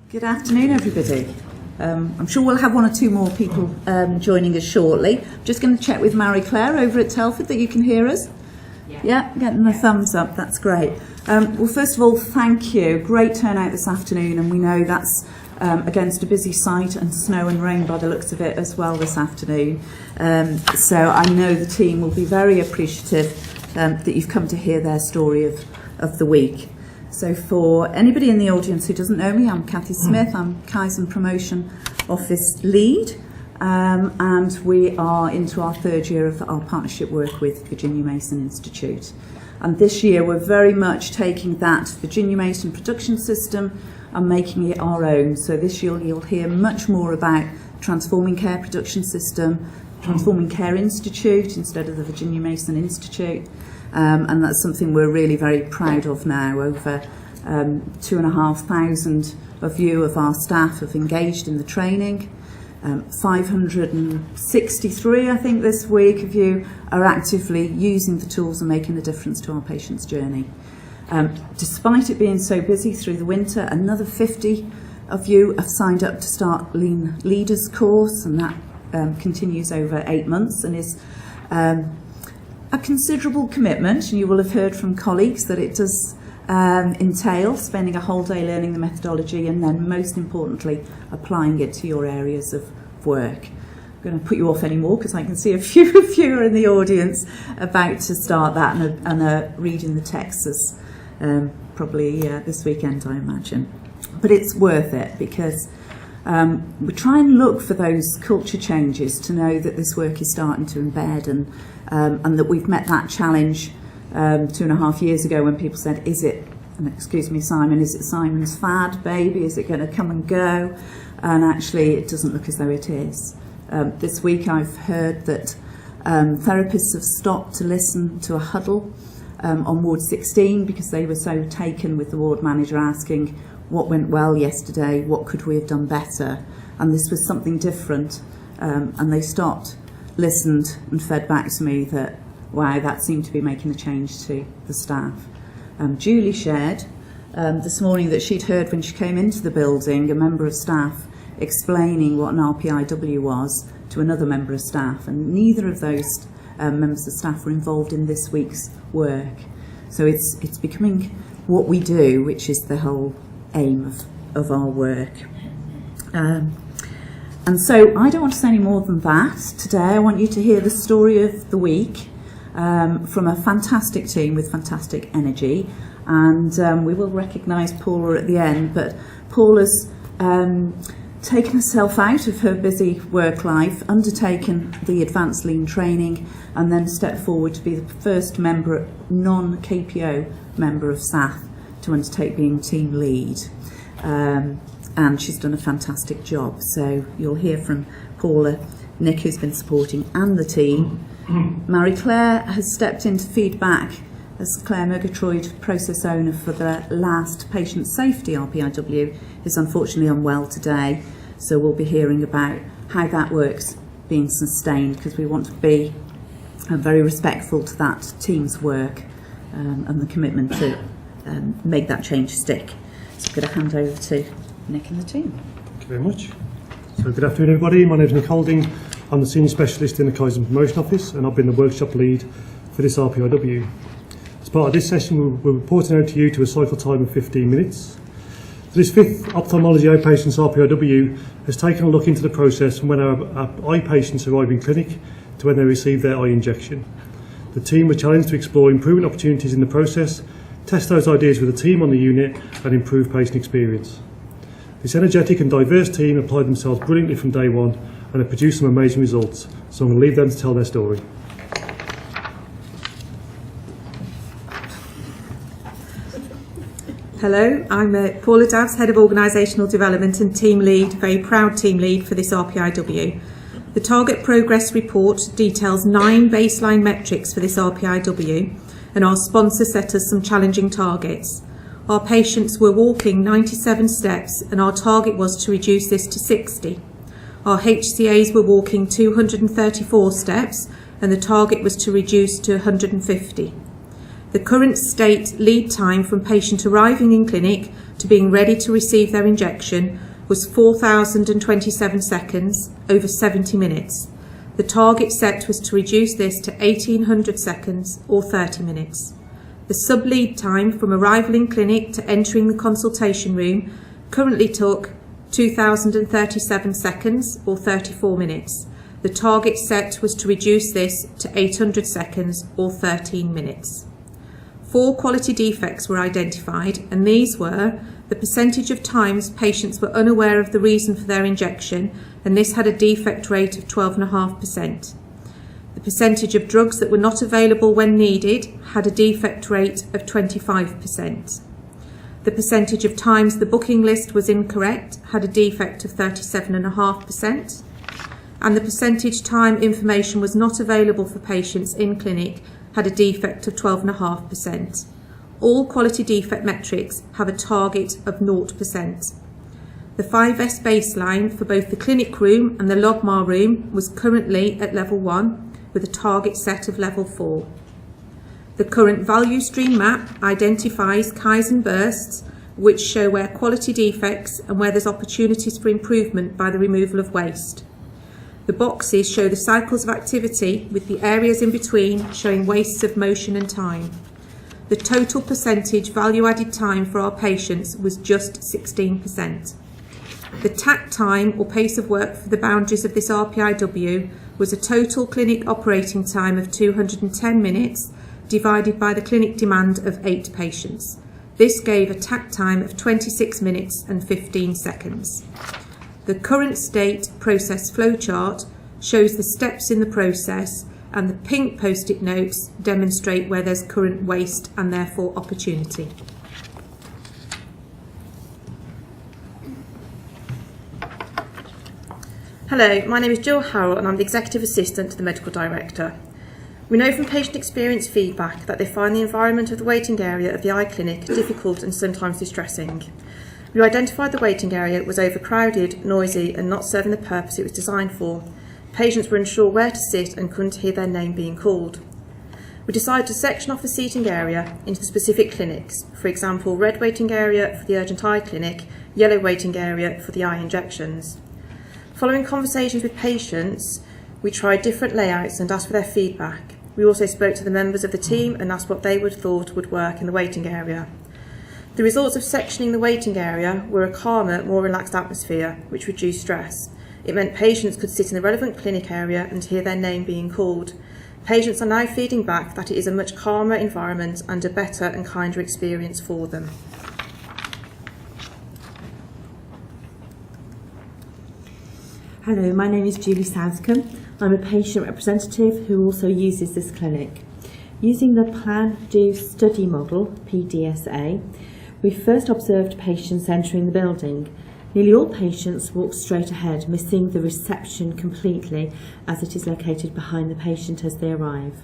Good afternoon, everybody. I'm sure we'll have one or two more people joining us shortly. I'm just going to check with Marie Claire over at Telford that you can hear us. Yeah, getting the thumbs up, that's great. Well, first of all, thank you. Great turnout this afternoon, and we know that's against a busy site and snow and rain by the looks of it as well this afternoon. So I know the team will be very appreciative that you've come to hear their story of the week. So for anybody in the audience who doesn't know me, I'm Cathy Smith, I'm Kaizen Promotion Office Lead, and we are into our third year of our partnership work with Virginia Mason Institute. And this year we're very much taking that Virginia Mason production system and making it our own. So this year you'll hear much more about Transforming Care production system, Transforming Care Institute instead of the Virginia Mason Institute. And that's something we're really very proud of now. Over 2,500 of you, of our staff, have engaged in the training. 563, I think, this week of you are actively using the tools and making a difference to our patients' journey. Despite it being so busy through the winter, another 50 of you have signed up to start Lean Leaders course, and that continues over 8 months and is a considerable commitment, and you will have heard from colleagues that it does entail spending a whole day learning the methodology and then, most importantly, applying it to your areas of work. I'm going to put you off anymore because I can see a few of you are in the audience about to start that and reading the texts probably this weekend, I imagine. But it's worth it because we try and look for those culture changes to know that this work is starting to embed and that we've met that challenge 2.5 years ago when people said, is it, and excuse me Simon, is it Simon's fad baby, is it going to come and go? And actually it doesn't look as though it is. This week I've heard that therapists have stopped to listen to a huddle on Ward 16 because they were so taken with the ward manager asking what went well yesterday, what could we have done better, and this was something different, and they stopped, listened and fed back to me that, wow, that seemed to be making a change to the staff. Julie shared this morning that she'd heard when she came into the building a member of staff explaining what an RPIW was to another member of staff, and neither of those members of staff were involved in this week's work. So it's becoming what we do, which is the whole aim of our work. And so I don't want to say any more than that today. I want you to hear the story of the week from a fantastic team with fantastic energy, and we will recognise Paula at the end, but Paula's taken herself out of her busy work life, undertaken the advanced lean training, and then stepped forward to be the first member, non-KPO member of SaTH to undertake being team lead. And she's done a fantastic job. So you'll hear from Paula, Nick, who's been supporting, and the team. Marie Claire has stepped in to feed back as Claire Murgatroyd, process owner for the last patient safety RPIW, is unfortunately unwell today. So we'll be hearing about how that work's being sustained, because we want to be very respectful to that team's work and the commitment to make that change stick. So I'm going to hand over to Nick and the team. Thank you very much. So good afternoon, everybody. My name is Nick Holding. I'm the Senior Specialist in the Kaizen Promotion Office, and I've been the workshop lead for this RPIW. As part of this session, we're reporting out to you to a cycle time of 15 minutes. This fifth Ophthalmology outpatients RPIW has taken a look into the process from when our eye patients arrive in clinic to when they receive their eye injection. The team were challenged to explore improvement opportunities in the process, test those ideas with the team on the unit, and improve patient experience. This energetic and diverse team applied themselves brilliantly from day one and have produced some amazing results, so I'm going to leave them to tell their story. Hello, I'm Paula Dabbs, Head of Organisational Development and Team Lead, very proud Team Lead for this RPIW. The Target Progress Report details 9 baseline metrics for this RPIW, and our sponsor set us some challenging targets. Our patients were walking 97 steps, and our target was to reduce this to 60. Our HCAs were walking 234 steps, and the target was to reduce to 150. The current state lead time from patient arriving in clinic to being ready to receive their injection was 4,027 seconds, over 70 minutes. The target set was to reduce this to 1,800 seconds, or 30 minutes. The sub-lead time from arrival in clinic to entering the consultation room currently took 2,037 seconds, or 34 minutes. The target set was to reduce this to 800 seconds, or 13 minutes. 4 quality defects were identified, and these were the percentage of times patients were unaware of the reason for their injection, and this had a defect rate of 12.5%. The percentage of drugs that were not available when needed had a defect rate of 25%. The percentage of times the booking list was incorrect had a defect of 37.5%. And the percentage time information was not available for patients in clinic had a defect of 12.5%. All quality defect metrics have a target of 0%. The 5S baseline for both the clinic room and the Logmar room was currently at level 1 with a target set of level 4. The current value stream map identifies Kaizen bursts which show where quality defects and where there's opportunities for improvement by the removal of waste. The boxes show the cycles of activity with the areas in between showing wastes of motion and time. The total percentage value added time for our patients was just 16%. The TAC time or pace of work for the boundaries of this RPIW was a total clinic operating time of 210 minutes divided by the clinic demand of 8 patients. This gave a TAC time of 26 minutes and 15 seconds. The current state process flowchart shows the steps in the process, and the pink post-it notes demonstrate where there's current waste and therefore opportunity. Hello, my name is Jill Harrell and I'm the Executive Assistant to the Medical Director. We know from patient experience feedback that they find the environment of the waiting area of the eye clinic difficult and sometimes distressing. We identified the waiting area was overcrowded, noisy and not serving the purpose it was designed for. Patients were unsure where to sit and couldn't hear their name being called. We decided to section off the seating area into specific clinics, for example, red waiting area for the urgent eye clinic, yellow waiting area for the eye injections. Following conversations with patients, we tried different layouts and asked for their feedback. We also spoke to the members of the team and asked what they thought would work in the waiting area. The results of sectioning the waiting area were a calmer, more relaxed atmosphere, which reduced stress. It meant patients could sit in the relevant clinic area and hear their name being called. Patients are now feeding back that it is a much calmer environment and a better and kinder experience for them. Hello, my name is Julie Southcombe. I'm a patient representative who also uses this clinic. Using the Plan, Do, Study model, PDSA, we first observed patients entering the building. Nearly all patients walked straight ahead, missing the reception completely as it is located behind the patient as they arrive.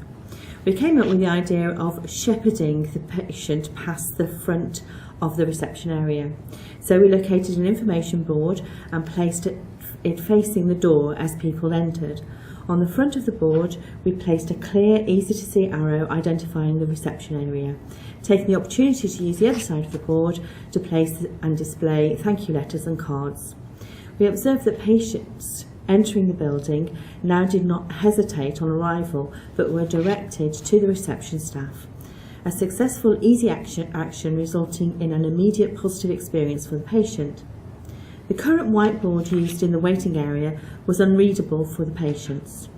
We came up with the idea of shepherding the patient past the front of the reception area. So we located an information board and placed it facing the door as people entered. On the front of the board, we placed a clear, easy-to-see arrow identifying the reception area, taking the opportunity to use the other side of the board to place and display thank you letters and cards. We observed that patients entering the building now did not hesitate on arrival, but were directed to the reception staff. A successful, easy action resulting in an immediate positive experience for the patient. The current whiteboard used in the waiting area was unreadable for the patients.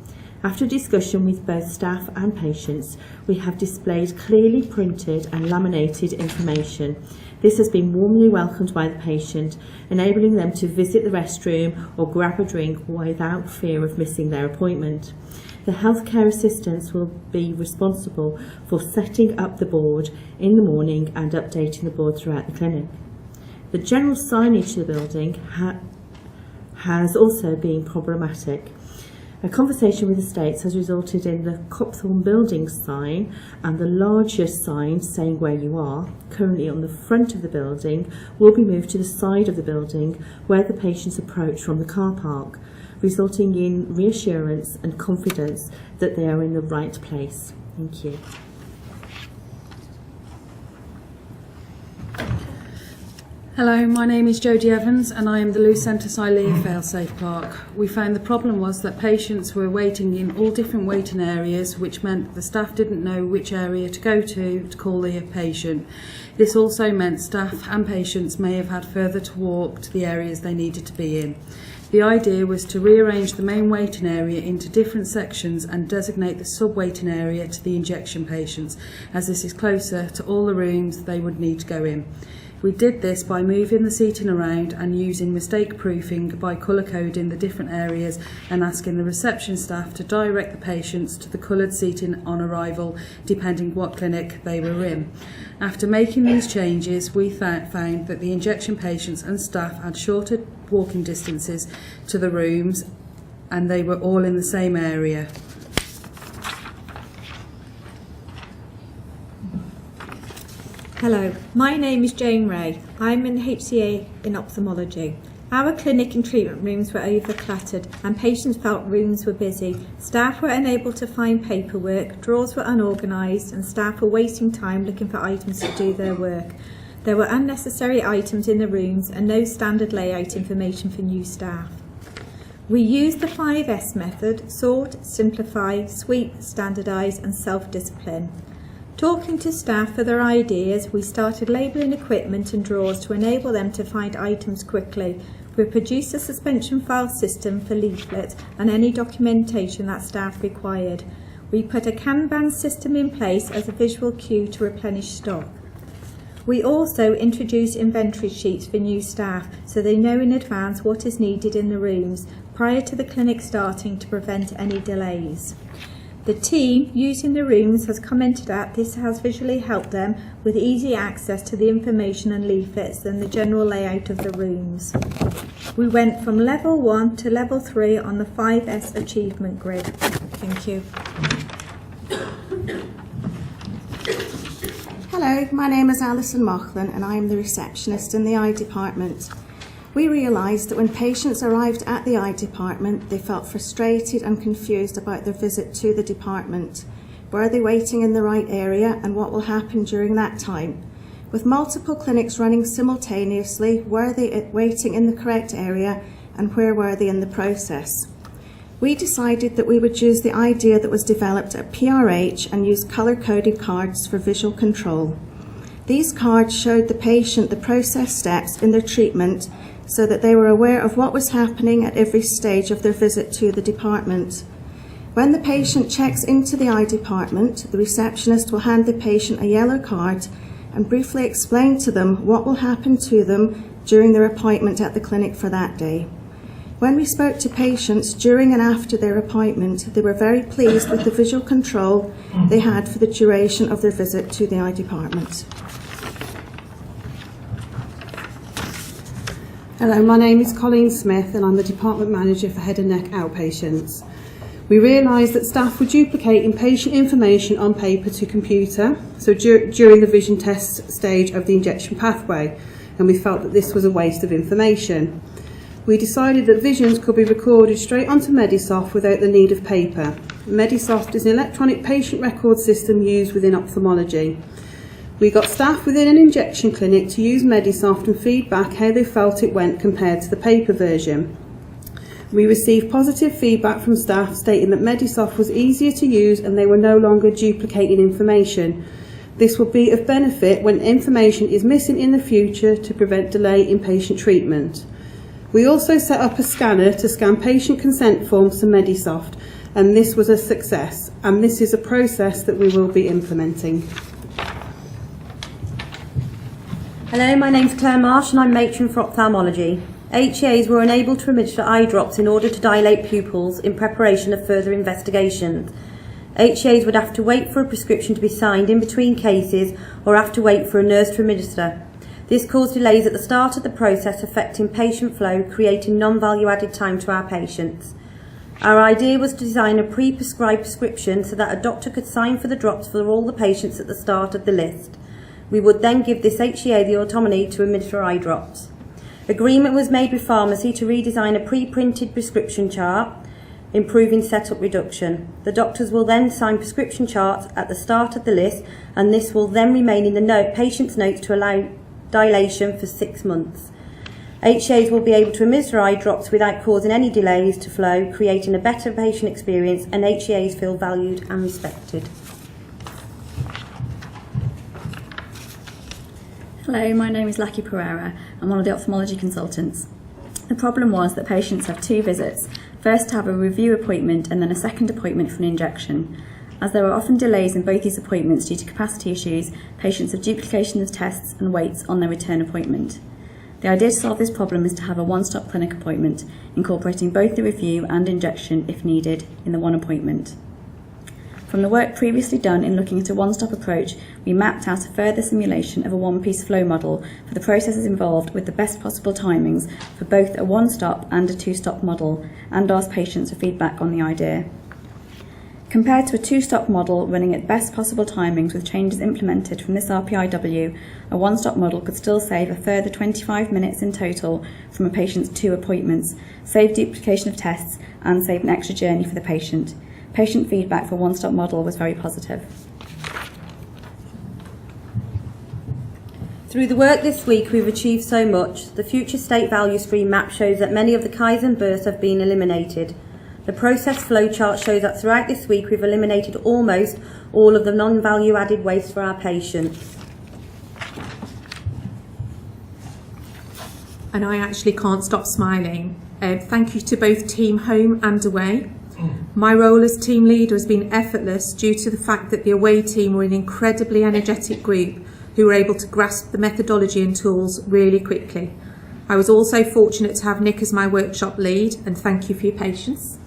After discussion with both staff and patients, we have displayed clearly printed and laminated information. This has been warmly welcomed by the patient, enabling them to visit the restroom or grab a drink without fear of missing their appointment. The healthcare assistants will be responsible for setting up the board in the morning and updating the board throughout the clinic. The general signage to the building has also been problematic. A conversation with the States has resulted in the Copthorne building sign and the larger sign saying where you are, currently on the front of the building, will be moved to the side of the building where the patients approach from the car park, resulting in reassurance and confidence that they are in the right place. Thank you. Hello, my name is Jodie Evans and I am the Loose Centre Silea failsafe clerk. We found the problem was that patients were waiting in all different waiting areas, which meant the staff didn't know which area to go to call the patient. This also meant staff and patients may have had further to walk to the areas they needed to be in. The idea was to rearrange the main waiting area into different sections and designate the sub-waiting area to the injection patients, as this is closer to all the rooms they would need to go in. We did this by moving the seating around and using mistake proofing by colour coding the different areas and asking the reception staff to direct the patients to the coloured seating on arrival, depending what clinic they were in. After making these changes, we found that the injection patients and staff had shorter walking distances to the rooms and they were all in the same area. Hello, my name is Jane Ray. I'm an HCA in ophthalmology. Our clinic and treatment rooms were over-cluttered and patients felt rooms were busy. Staff were unable to find paperwork, drawers were unorganised and staff were wasting time looking for items to do their work. There were unnecessary items in the rooms and no standard layout information for new staff. We used the 5S method: sort, simplify, sweep, standardise and self-discipline. Talking to staff for their ideas, we started labelling equipment and drawers to enable them to find items quickly. We produced a suspension file system for leaflets and any documentation that staff required. We put a Kanban system in place as a visual cue to replenish stock. We also introduced inventory sheets for new staff so they know in advance what is needed in the rooms prior to the clinic starting to prevent any delays. The team using the rooms has commented that this has visually helped them with easy access to the information and leaflets and the general layout of the rooms. We went from level 1 to level 3 on the 5S achievement grid. Thank you. Hello, my name is Alison Moughlan and I am the receptionist in the eye department. We realised that when patients arrived at the eye department, they felt frustrated and confused about their visit to the department. Were they waiting in the right area and what will happen during that time? With multiple clinics running simultaneously, were they waiting in the correct area and where were they in the process? We decided that we would use the idea that was developed at PRH and use colour-coded cards for visual control. These cards showed the patient the process steps in their treatment so that they were aware of what was happening at every stage of their visit to the department. When the patient checks into the eye department, the receptionist will hand the patient a yellow card and briefly explain to them what will happen to them during their appointment at the clinic for that day. When we spoke to patients during and after their appointment, they were very pleased with the visual control they had for the duration of their visit to the eye department. Hello, my name is Colleen Smith and I'm the Department Manager for Head and Neck Outpatients. We realised that staff were duplicating patient information on paper to computer, so during the vision test stage of the injection pathway, and we felt that this was a waste of information. We decided that visions could be recorded straight onto Medisoft without the need of paper. Medisoft is an electronic patient record system used within ophthalmology. We got staff within an injection clinic to use Medisoft and feed back how they felt it went compared to the paper version. We received positive feedback from staff stating that Medisoft was easier to use and they were no longer duplicating information. This will be of benefit when information is missing in the future to prevent delay in patient treatment. We also set up a scanner to scan patient consent forms to Medisoft, and this was a success, and this is a process that we will be implementing. Hello, my name's Claire Marsh and I'm matron for ophthalmology. HCAs were unable to administer eye drops in order to dilate pupils in preparation of further investigations. HCAs would have to wait for a prescription to be signed in between cases or have to wait for a nurse to administer. This caused delays at the start of the process, affecting patient flow, creating non-value added time to our patients. Our idea was to design a pre-prescribed prescription so that a doctor could sign for the drops for all the patients at the start of the list. We would then give this HCA the autonomy to administer eye drops. Agreement was made with pharmacy to redesign a pre-printed prescription chart, improving setup reduction. The doctors will then sign prescription charts at the start of the list, and this will then remain in the patient's notes to allow dilation for 6 months. HCAs will be able to administer eye drops without causing any delays to flow, creating a better patient experience, and HCAs feel valued and respected. Hello, my name is Lucky Pereira. I'm one of the ophthalmology consultants. The problem was that patients have 2 visits, first to have a review appointment and then a second appointment for an injection. As there are often delays in both these appointments due to capacity issues, patients have duplication of tests and waits on their return appointment. The idea to solve this problem is to have a one-stop clinic appointment, incorporating both the review and injection, if needed, in the one appointment. From the work previously done in looking at a one-stop approach, we mapped out a further simulation of a one-piece flow model for the processes involved with the best possible timings for both a one-stop and a two-stop model, and asked patients for feedback on the idea. Compared to a two-stop model running at best possible timings with changes implemented from this RPIW, a one-stop model could still save a further 25 minutes in total from a patient's 2 appointments, save duplication of tests, and save an extra journey for the patient. Patient feedback for one-stop model was very positive. Through the work this week, we've achieved so much. The future state value stream map shows that many of the Kaizen bursts have been eliminated. The process flow chart shows that throughout this week, we've eliminated almost all of the non-value added waste for our patients. And I actually can't stop smiling. Thank you to both team home and away. My role as team leader has been effortless due to the fact that the away team were an incredibly energetic group who were able to grasp the methodology and tools really quickly. I was also fortunate to have Nick as my workshop lead, and thank you for your patience.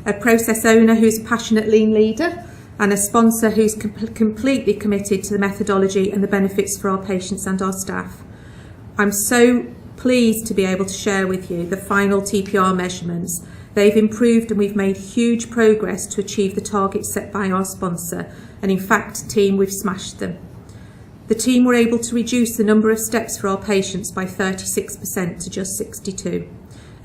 A process owner who's a passionate lean leader, and a sponsor who's completely committed to the methodology and the benefits for our patients and our staff. I'm so pleased to be able to share with you the final TPR measurements. They've improved and we've made huge progress to achieve the targets set by our sponsor, and in fact, team, we've smashed them. The team were able to reduce the number of steps for our patients by 36% to just 62,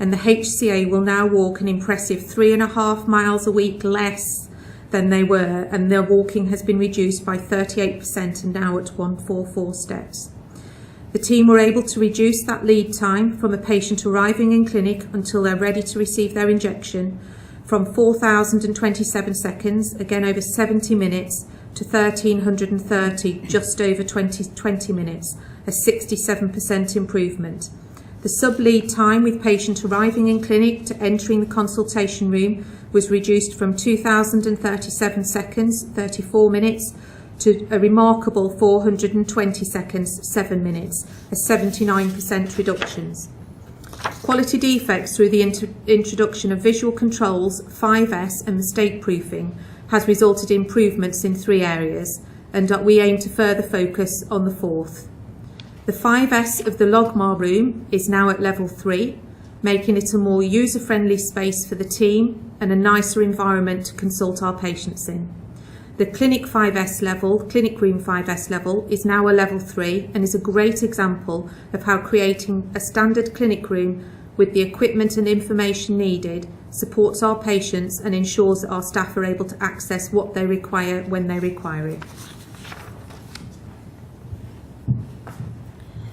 and the HCA will now walk an impressive 3.5 miles a week less than they were, and their walking has been reduced by 38% and now at 144 steps. The team were able to reduce that lead time from a patient arriving in clinic until they're ready to receive their injection from 4,027 seconds, again over 70 minutes, to 1,330, just over 20 minutes, a 67% improvement. The sub-lead time with patient arriving in clinic to entering the consultation room was reduced from 2,037 seconds, 34 minutes, to a remarkable 420 seconds, 7 minutes, a 79% reduction. Quality defects through the introduction of visual controls, 5S and mistake proofing has resulted in improvements in 3 areas, and we aim to further focus on the 4th. The 5S of the Logmar room is now at level 3, making it a more user-friendly space for the team and a nicer environment to consult our patients in. The clinic room 5S level is now a level 3 and is a great example of how creating a standard clinic room with the equipment and information needed supports our patients and ensures that our staff are able to access what they require when they require it.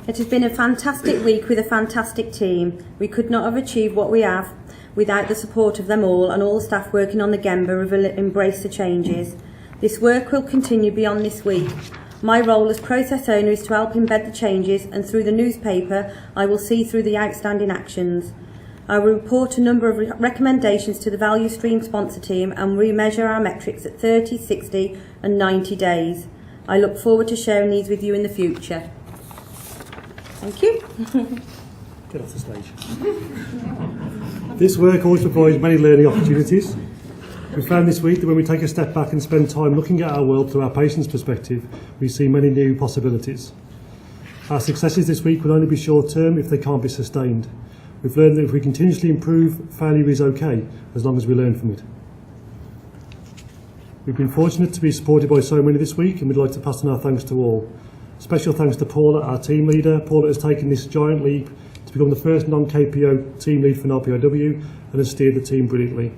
It has been a fantastic week with a fantastic team. We could not have achieved what we have without the support of them all, and all the staff working on the Gemba have embraced the changes. This work will continue beyond this week. My role as process owner is to help embed the changes, and through the newspaper I will see through the outstanding actions. I will report a number of recommendations to the value stream sponsor team and remeasure our metrics at 30, 60 and 90 days. I look forward to sharing these with you in the future. Thank you. Get off the stage. This work always provides many learning opportunities. We found this week that when we take a step back and spend time looking at our world through our patient's perspective, we see many new possibilities. Our successes this week will only be short term if they can't be sustained. We've learned that if we continuously improve, failure is okay, as long as we learn from it. We've been fortunate to be supported by so many this week, and we'd like to pass on our thanks to all. Special thanks to Paula, our team leader. Paula has taken this giant leap to become the first non-KPO team lead for an RPIW and has steered the team brilliantly.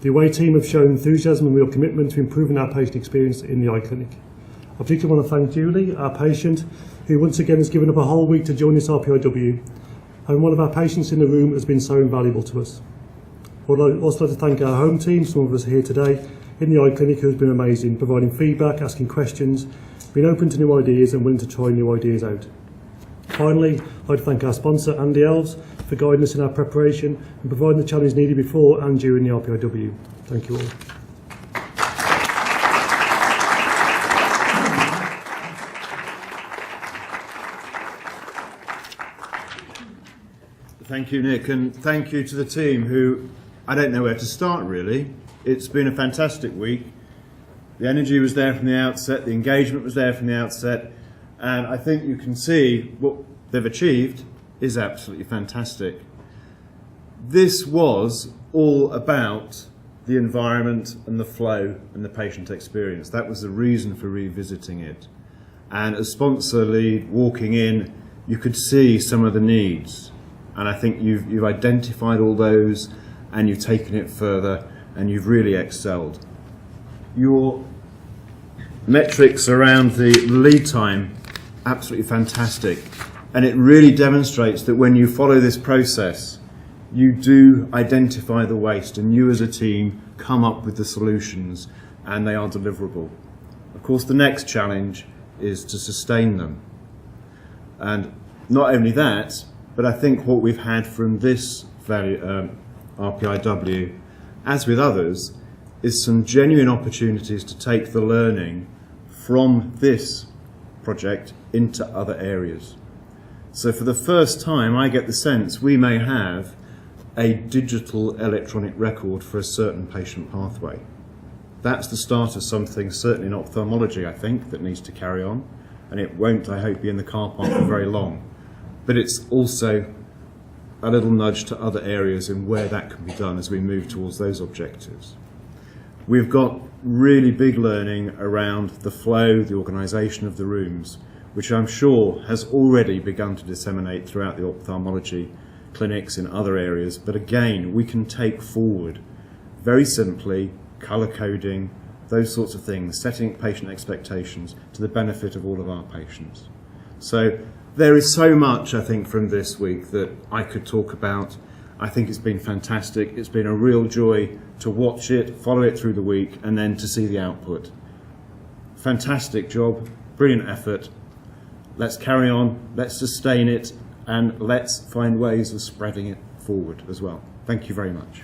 The away team have shown enthusiasm and real commitment to improving our patient experience in the eye clinic. I particularly want to thank Julie, our patient, who once again has given up a whole week to join this RPIW, and one of our patients in the room has been so invaluable to us. I would also like to thank our home team, some of us are here today, in the eye clinic, who has been amazing, providing feedback, asking questions, being open to new ideas and willing to try new ideas out. Finally, I'd like to thank our sponsor, Andy Elves, for guiding us in our preparation and providing the challenge needed before and during the RPIW. Thank you all. Thank you, Nick, and thank you to the team who, I don't know where to start really. It's been a fantastic week. The energy was there from the outset, the engagement was there from the outset, and I think you can see what they've achieved is absolutely fantastic. This was all about the environment and the flow and the patient experience. That was the reason for revisiting it. And as sponsor lead walking in, you could see some of the needs. And I think you've identified all those and you've taken it further and you've really excelled. Your metrics around the lead time, absolutely fantastic. And it really demonstrates that when you follow this process, you do identify the waste and you as a team come up with the solutions and they are deliverable. Of course, the next challenge is to sustain them. And not only that, but I think what we've had from this RPIW, as with others, is some genuine opportunities to take the learning from this project into other areas. So for the first time, I get the sense we may have a digital electronic record for a certain patient pathway. That's the start of something, certainly in ophthalmology, I think, that needs to carry on. And it won't, I hope, be in the car park for very long. But it's also a little nudge to other areas in where that can be done as we move towards those objectives. We've got really big learning around the flow, the organisation of the rooms, which I'm sure has already begun to disseminate throughout the ophthalmology clinics in other areas. But again, we can take forward very simply colour coding, those sorts of things, setting patient expectations to the benefit of all of our patients. So there is so much, I think, from this week that I could talk about. I think it's been fantastic. It's been a real joy to watch it, follow it through the week, and then to see the output. Fantastic job, brilliant effort. Let's carry on, let's sustain it, and let's find ways of spreading it forward as well. Thank you very much.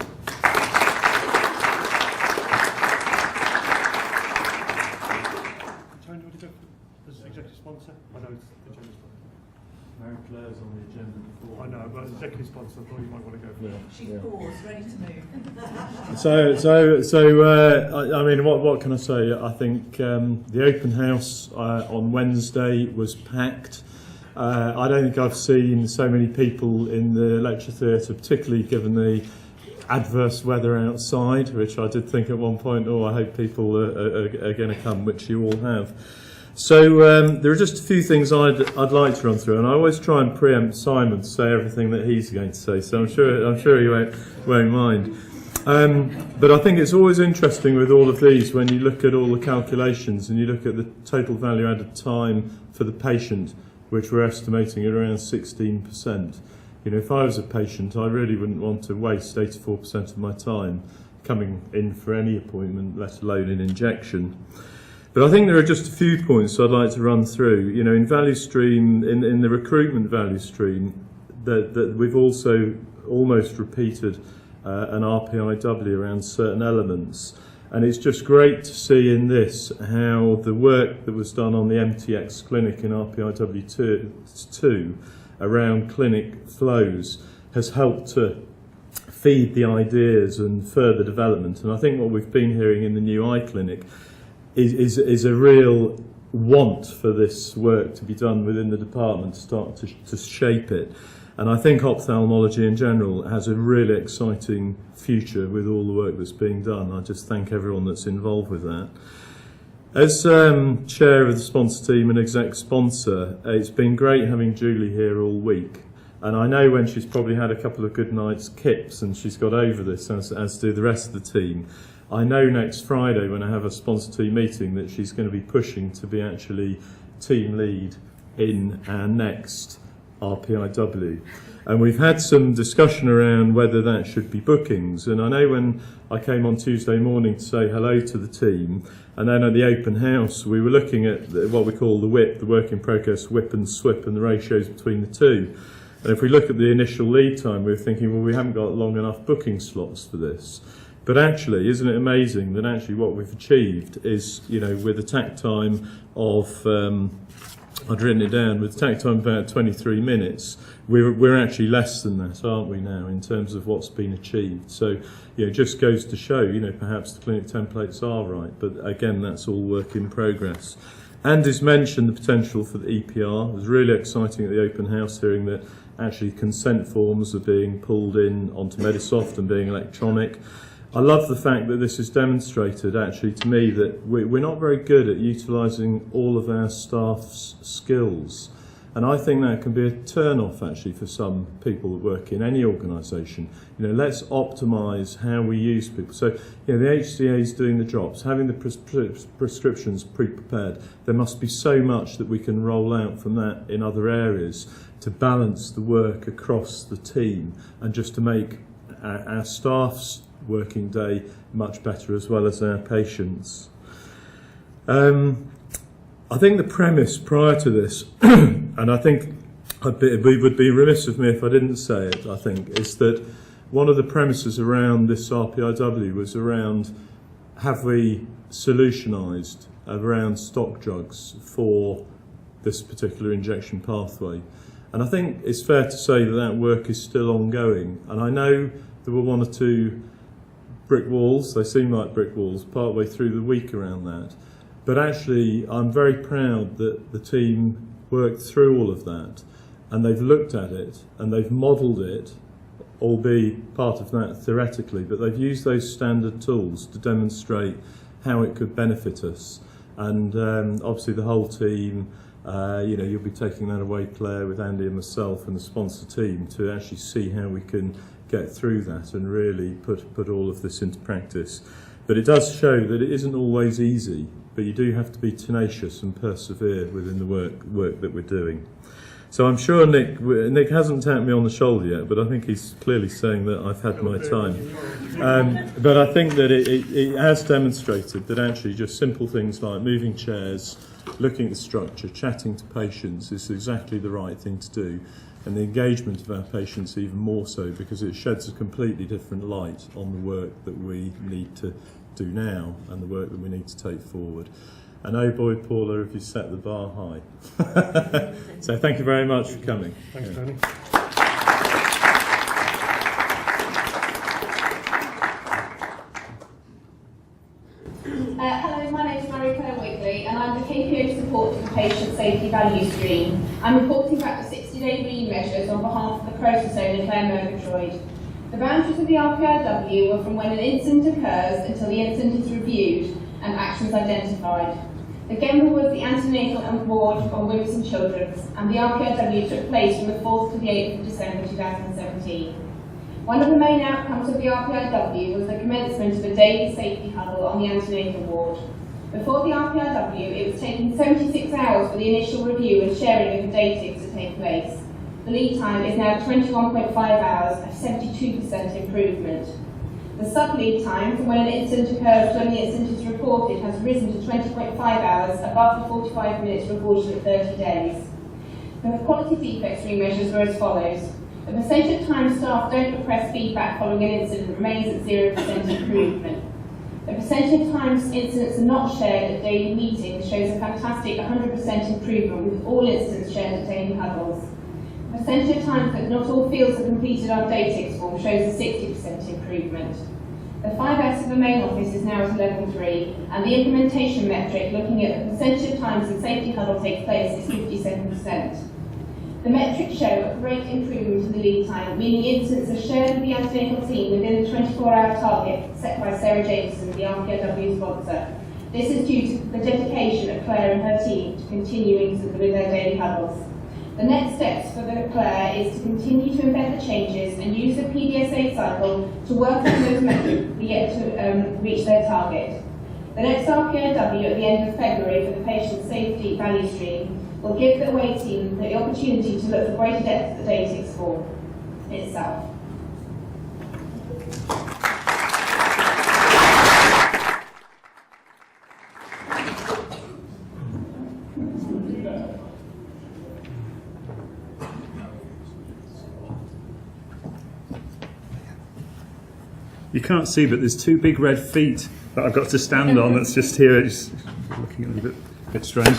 Executive sponsor? I know it's the general sponsor. Mary Claire's on the agenda before. I know, but executive sponsor, I thought you might want to go for that. She's paused, ready to move. I mean, what can I say? I think the open house on Wednesday was packed. I don't think I've seen so many people in the lecture theatre, particularly given the adverse weather outside, which I did think at one point, oh, I hope people are going to come, which you all have. So there are just a few things I'd like to run through, and I always try and preempt Simon to say everything that he's going to say. So I'm sure you won't mind. But I think it's always interesting with all of these when you look at all the calculations and you look at the total value added time for the patient, which we're estimating at around 16%. You know, if I was a patient, I really wouldn't want to waste 84% of my time coming in for any appointment, let alone an injection. But I think there are just a few points I'd like to run through. You know, in value stream, in the recruitment value stream, that we've also almost repeated an RPIW around certain elements. And it's just great to see in this how the work that was done on the MTX clinic in RPIW2 around clinic flows has helped to feed the ideas and further development. And I think what we've been hearing in the new eye clinic is a real want for this work to be done within the department to start to shape it. And I think ophthalmology in general has a really exciting future with all the work that's being done. I just thank everyone that's involved with that. As chair of the sponsor team and exec sponsor, it's been great having Julie here all week. And I know when she's probably had a couple of good nights kips and she's got over this, as do the rest of the team. I know next Friday when I have a sponsor team meeting that she's going to be pushing to be actually team lead in our next RPIW. And we've had some discussion around whether that should be bookings. And I know when I came on Tuesday morning to say hello to the team, and then at the open house we were looking at what we call the WIP, the work in progress WIP and SWIP, and the ratios between the two. And if we look at the initial lead time, we were thinking, well, we haven't got long enough booking slots for this. But actually, isn't it amazing that actually what we've achieved is, you know, with a tack time of, I'd written it down, with a tack time of about 23 minutes, we're actually less than that, aren't we now, in terms of what's been achieved. So, you know, it just goes to show, you know, perhaps the clinic templates are right, but again, that's all work in progress. Andy's mentioned the potential for the EPR. It was really exciting at the open house hearing that actually consent forms are being pulled in onto Medisoft and being electronic. I love the fact that this has demonstrated actually to me that we're not very good at utilising all of our staff's skills. And I think that can be a turn-off actually for some people that work in any organisation. You know, let's optimise how we use people. So, you know, the HCA is doing the drops, having the prescriptions pre-prepared. There must be so much that we can roll out from that in other areas to balance the work across the team and just to make our staff's working day much better as well as our patients. I think the premise prior to this, and I think it would be remiss of me if I didn't say it, I think, is that one of the premises around this RPIW was around, have we solutionised around stock drugs for this particular injection pathway? And I think it's fair to say that that work is still ongoing. And I know there were one or two brick walls, they seem like brick walls, partway through the week around that. But actually, I'm very proud that the team worked through all of that, and they've looked at it, and they've modelled it, albeit part of that theoretically, but they've used those standard tools to demonstrate how it could benefit us. And obviously the whole team, you know, you'll be taking that away, Claire, with Andy and myself and the sponsor team to actually see how we can get through that and really put all of this into practice. But it does show that it isn't always easy, but you do have to be tenacious and persevere within the work that we're doing. So I'm sure Nick hasn't tapped me on the shoulder yet, but I think he's clearly saying that I've had my time. But I think that it has demonstrated that actually just simple things like moving chairs, looking at the structure, chatting to patients is exactly the right thing to do. And the engagement of our patients even more so, because it sheds a completely different light on the work that we need to do now and the work that we need to take forward. And oh boy, Paula, if you set the bar high. So thank you very much for coming. Thanks, Tony. Hello, my name is Marie-Claire Wigley and I'm the KPO support to the patient safety value stream. I'm reporting back the 60-day re-measures on behalf of the process owner Claire Murgatroyd. The boundaries of the RPIW were from when an incident occurs until the incident is reviewed and actions identified. The GEMRA was the antenatal ward on women's and children's, and the RPIW took place from the 4th to the 8th of December 2017. One of the main outcomes of the RPIW was the commencement of a daily safety huddle on the antenatal ward. Before the RPIW, it was taking 76 hours for the initial review and sharing of the data to take place. The lead time is now 21.5 hours, a 72% improvement. The sub-lead time from when an incident occurs to when the incident is reported has risen to 20.5 hours, above the 45 minutes reported at 30 days. The quality defects remeasures were as follows. The percentage of time staff don't repress feedback following an incident remains at 0% improvement. The percentage of times incidents are not shared at daily meetings shows a fantastic 100% improvement, with all incidents shared at daily huddles. The percentage of times that not all fields are completed on DataX form shows a 60% improvement. The 5S of the main office is now at level 3, and the implementation metric looking at the percentage of times the safety huddle takes place is 57%. The metrics show a great improvement in the lead time, meaning incidents are shared with the antenatal team within the 24-hour target set by Sarah Jameson, the RPIW sponsor. This is due to the dedication of Claire and her team to continuing with their daily huddles. The next steps for the Claire is to continue to embed the changes and use the PDSA cycle to work on those methods to reach their target. The next RPIW at the end of February for the patient safety value stream will give the away team the opportunity to look for greater depth at the data score itself. You can't see, but there's two big red feet that I've got to stand on. That's just here. It's looking a little bit strange.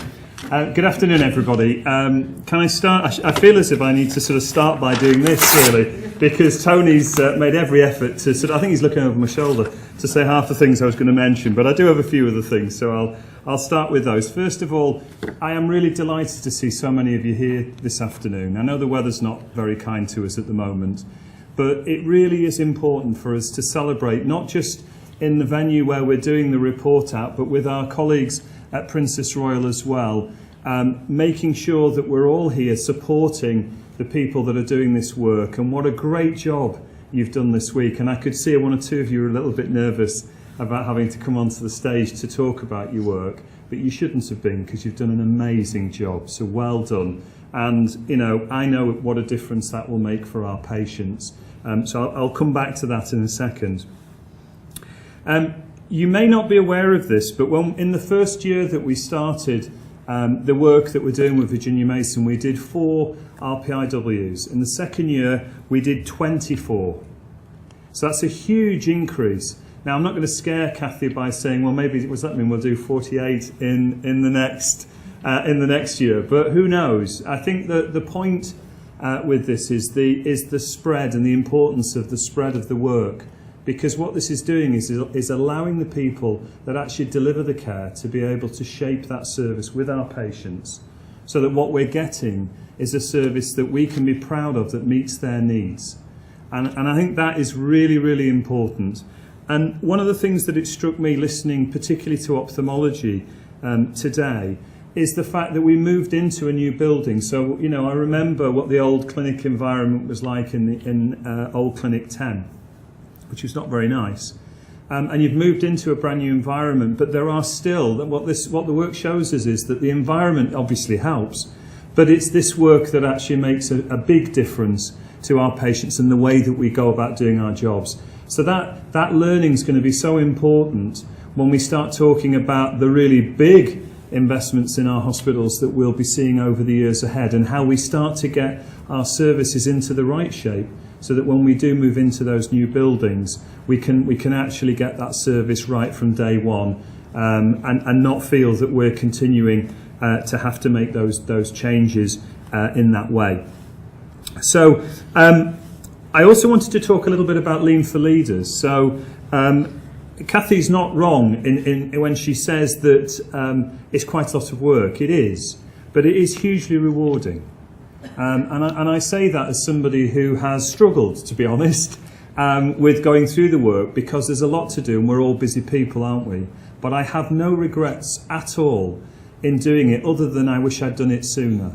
Good afternoon, everybody. Can I start? I feel as if I need to sort of start by doing this, really, because Tony's made every effort to sort of, I think he's looking over my shoulder, to say half the things I was going to mention, but I do have a few other things, so I'll start with those. First of all, I am really delighted to see so many of you here this afternoon. I know the weather's not very kind to us at the moment, but it really is important for us to celebrate, not just in the venue where we're doing the report out, but with our colleagues at Princess Royal as well, making sure that we're all here supporting the people that are doing this work. And what a great job you've done this week. And I could see one or two of you are a little bit nervous about having to come onto the stage to talk about your work, but you shouldn't have been, because you've done an amazing job. So well done. And, you know, I know what a difference that will make for our patients. So I'll come back to that in a second. You may not be aware of this, but in the first year that we started the work that we're doing with Virginia Mason, we did 4 RPIWs. In the second year, we did 24. So that's a huge increase. Now, I'm not going to scare Kathy by saying, well, maybe, what does that mean? We'll do 48 in the next year, but who knows? I think that the point with this is the spread and the importance of the spread of the work, because what this is doing is allowing the people that actually deliver the care to be able to shape that service with our patients, so that what we're getting is a service that we can be proud of, that meets their needs. And I think that is really, really important. And one of the things that it struck me listening particularly to ophthalmology today is the fact that we moved into a new building. So, you know, I remember what the old clinic environment was like in Old Clinic 10, which was not very nice. And you've moved into a brand new environment, but there are still, what the work shows us is that the environment obviously helps, but it's this work that actually makes a big difference to our patients and the way that we go about doing our jobs. So that learning is going to be so important when we start talking about the really big investments in our hospitals that we'll be seeing over the years ahead, and how we start to get our services into the right shape, so that when we do move into those new buildings, we can actually get that service right from day one, and not feel that we're continuing to have to make those changes in that way. So I also wanted to talk a little bit about Lean for Leaders. So Kathy's not wrong in when she says that it's quite a lot of work. It is, but it is hugely rewarding. And I say that as somebody who has struggled, to be honest, with going through the work, because there's a lot to do and we're all busy people, aren't we? But I have no regrets at all in doing it, other than I wish I'd done it sooner.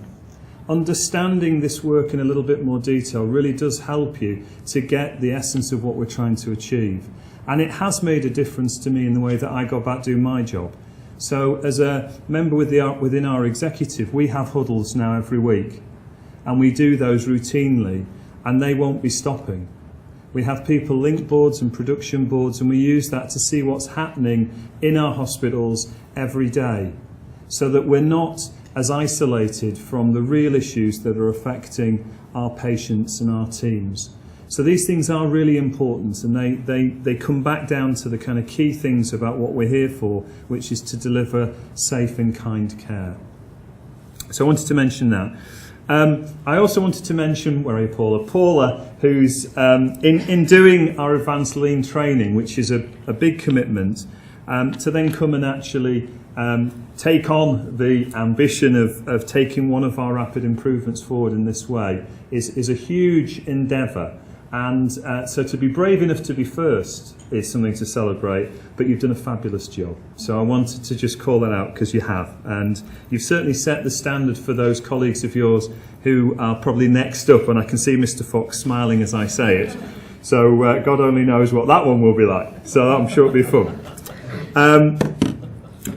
Understanding this work in a little bit more detail really does help you to get the essence of what we're trying to achieve. And it has made a difference to me in the way that I go about doing my job. So as a member within our executive, we have huddles now every week. And we do those routinely, and they won't be stopping. We have people link boards and production boards, and we use that to see what's happening in our hospitals every day, so that we're not as isolated from the real issues that are affecting our patients and our teams. So these things are really important, and they come back down to the kind of key things about what we're here for, which is to deliver safe and kind care. So I wanted to mention that. I also wanted to mention, where are you, Paula? Paula, who's in doing our advanced lean training, which is a big commitment, to then come and actually take on the ambition of taking one of our rapid improvements forward in this way is a huge endeavour. And so to be brave enough to be first is something to celebrate, but you've done a fabulous job. So I wanted to just call that out because you have. And you've certainly set the standard for those colleagues of yours who are probably next up, and I can see Mr. Fox smiling as I say it. So God only knows what that one will be like. So I'm sure it'll be fun.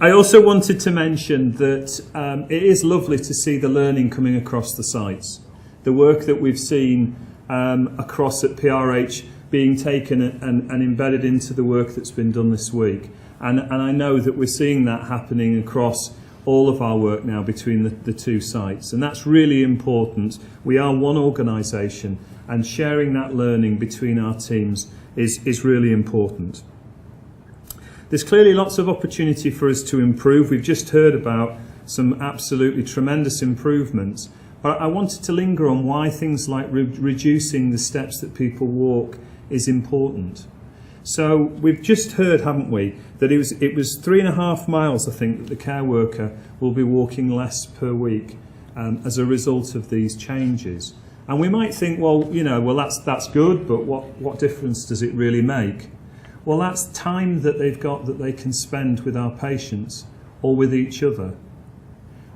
I also wanted to mention that it is lovely to see the learning coming across the sites. The work that we've seen across at PRH being taken and embedded into the work that's been done this week. And I know that we're seeing that happening across all of our work now between the two sites. And that's really important. We are one organisation, and sharing that learning between our teams is really important. There's clearly lots of opportunity for us to improve. We've just heard about some absolutely tremendous improvements. But I wanted to linger on why things like reducing the steps that people walk is important. So we've just heard, haven't we, that it was 3.5 miles, I think, that the care worker will be walking less per week as a result of these changes. And we might think, well, that's good, but what difference does it really make? Well, that's time that they've got that they can spend with our patients or with each other,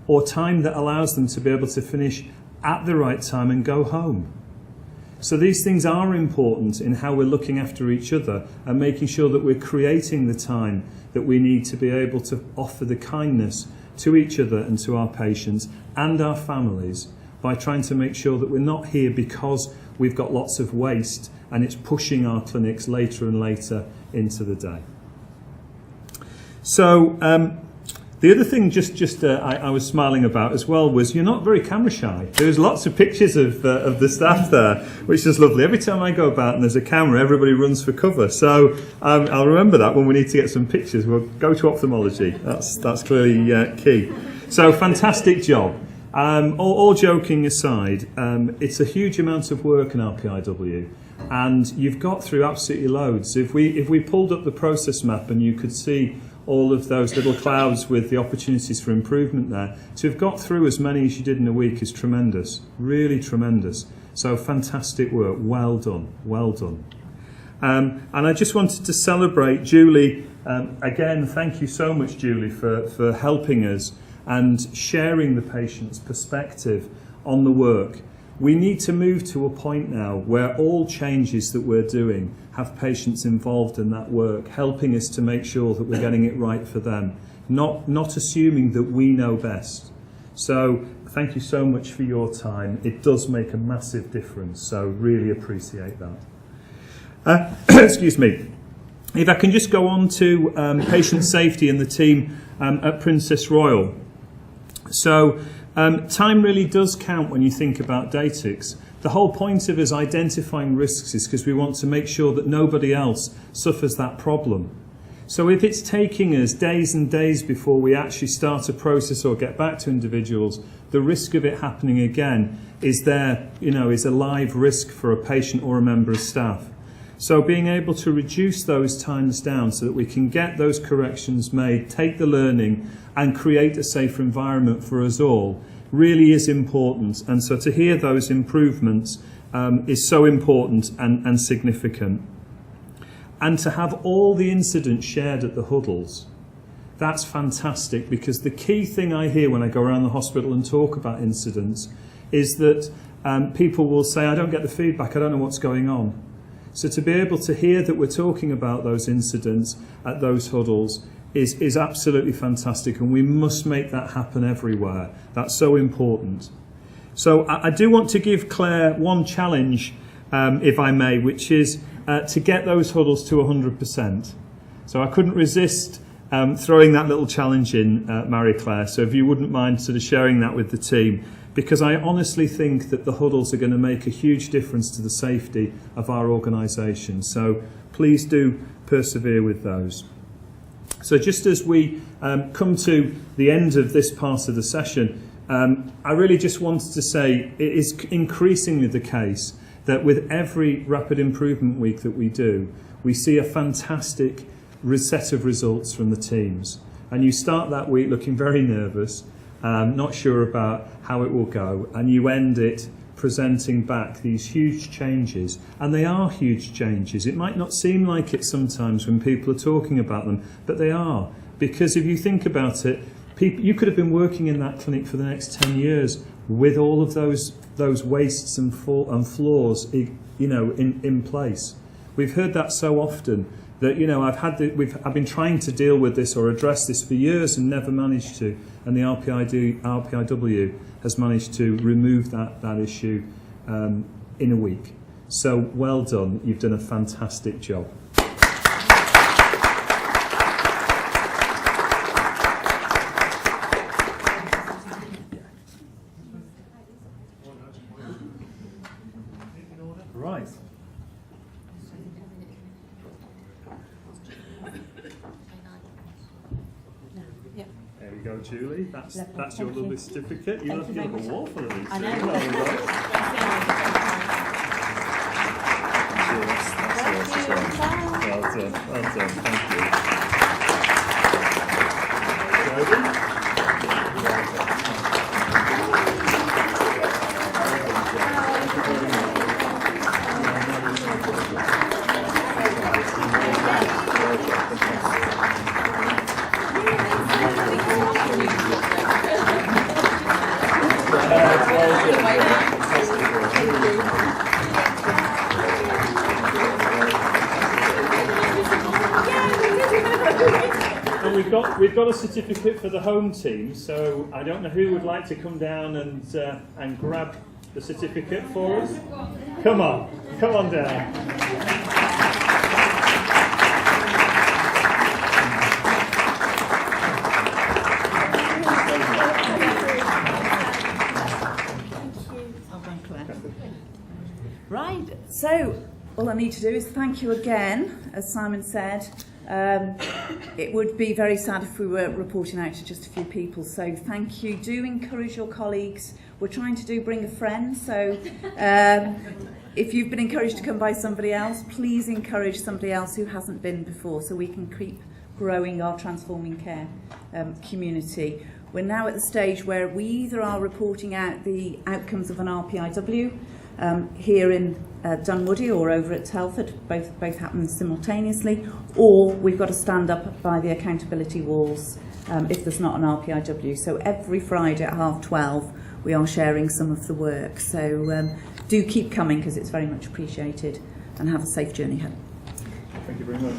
or time that allows them to be able to finish at the right time and go home. So these things are important in how we're looking after each other and making sure that we're creating the time that we need to be able to offer the kindness to each other and to our patients and our families by trying to make sure that we're not here because we've got lots of waste and it's pushing our clinics later and later into the day. So the other thing I was smiling about as well was you're not very camera shy. There's lots of pictures of the staff there, which is lovely. Every time I go about and there's a camera, everybody runs for cover. So I'll remember that when we need to get some pictures. We'll go to ophthalmology. That's clearly key. So fantastic job. All joking aside, it's a huge amount of work in RPIW, and you've got through absolutely loads. If we pulled up the process map and you could see all of those little clouds with the opportunities for improvement there, to have got through as many as you did in a week is tremendous, really tremendous. So fantastic work, well done, well done. And I just wanted to celebrate Julie. Again, thank you so much, Julie, for helping us and sharing the patient's perspective on the work. We need to move to a point now where all changes that we're doing have patients involved in that work, helping us to make sure that we're getting it right for them, not assuming that we know best. So thank you so much for your time. It does make a massive difference, so really appreciate that. Excuse me. If I can just go on to patient safety and the team at Princess Royal. So time really does count when you think about DATIX. The whole point of us identifying risks is because we want to make sure that nobody else suffers that problem. So if it's taking us days and days before we actually start a process or get back to individuals, the risk of it happening again is there, is a live risk for a patient or a member of staff. So being able to reduce those times down so that we can get those corrections made, take the learning and create a safer environment for us all really is important. And so to hear those improvements is so important and significant. And to have all the incidents shared at the huddles, that's fantastic, because the key thing I hear when I go around the hospital and talk about incidents is that people will say, I don't get the feedback, I don't know what's going on. So to be able to hear that we're talking about those incidents at those huddles is absolutely fantastic, and we must make that happen everywhere. That's so important. So I do want to give Claire one challenge, if I may, which is to get those huddles to 100%. So I couldn't resist throwing that little challenge in, Marie-Claire, so if you wouldn't mind sort of sharing that with the team, because I honestly think that the huddles are going to make a huge difference to the safety of our organisation. So please do persevere with those. So just as we come to the end of this part of the session, I really just wanted to say it is increasingly the case that with every rapid improvement week that we do, we see a fantastic set of results from the teams. And you start that week looking very nervous, not sure about how it will go, and you end it presenting back these huge changes, and they are huge changes. It might not seem like it sometimes when people are talking about them, but they are. Because if you think about it, you could have been working in that clinic for the next 10 years with all of those wastes and flaws, in place. We've heard that so often that, I've been trying to deal with this or address this for years and never managed to, and the RPIW has managed to remove that issue in a week. So well done, you've done a fantastic job. Right. There we go, Julie. That's your lovely certificate. You look a wall full of these. I know. Well done. Thank you. Jody? And we've got a certificate for the home team, so I don't know who would like to come down and grab the certificate for us. Come on down. Right, so all I need to do is thank you again, as Simon said. It would be very sad if we were reporting out to just a few people, so thank you. Do encourage your colleagues. We're trying to bring a friend, so if you've been encouraged to come by somebody else, please encourage somebody else who hasn't been before, so we can keep growing our Transforming Care community. We're now at the stage where we either are reporting out the outcomes of an RPIW here in Dunwoody or over at Telford, both happen simultaneously, or we've got to stand up by the accountability walls if there's not an RPIW. So every Friday at 12:30 we are sharing some of the work. So do keep coming because it's very much appreciated, and have a safe journey home. Thank you very much.